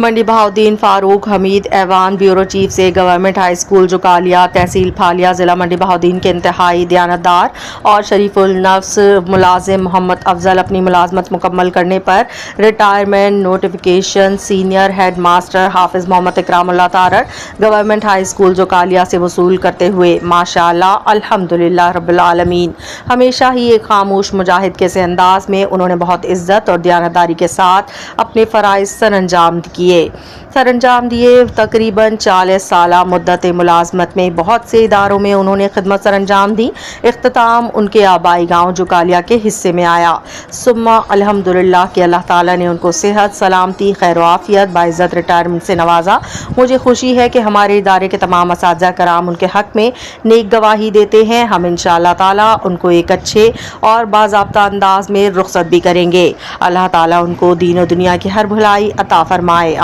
मंडी Bahauddin Farooq Hamid ऐवान bureau chief से government high school जुकालिया तहसील फालिया ज़िला मंडी बहाउद्दीन के इंतहाई दयानतदार और शरीफुल नफ्स मुलाजिम मोहम्मद अफजल अपनी मुलाजमत मुकम्मल करने पर retirement notification senior head master Hafiz Mohammad Ikramullah Tarar government high school Jukalia से वसूल करते हुए माशाअल्लाह अल्हम्दुलिल्लाह रब्बिल आलमीन हमेशा ही एक खामोश मुजाहिद के से अंदाज में उन्होंने बहुत इज्जत और दयानतदारी के साथ अपने फ़राइज़ सरअंजाम दिए। तकरीबन 40 साला मुद्दत मुलाजमत में बहुत से इदारों में उन्होंने खिदमत सरअंजाम दी। इख्तिताम उनके आबाई गाँव जुकालिया के हिस्से में आया। सुम्मा अल्हम्दुलिल्लाह कि अल्लाह ताला ने उनको सेहत सलामती खैर आफियत बाइज़्ज़त रिटायरमेंट से नवाजा। मुझे खुशी है कि हमारे इदारे के तमाम असातिज़ा कराम उनके हक़ में नेक गवाही देते हैं। हम इंशाअल्लाह ताला उनको एक अच्छे और बाज़ाब्ता अंदाज में रुख़सत भी करेंगे। अल्लाह ताला उनको दीन और दुनिया की हर भलाई अता फरमाए।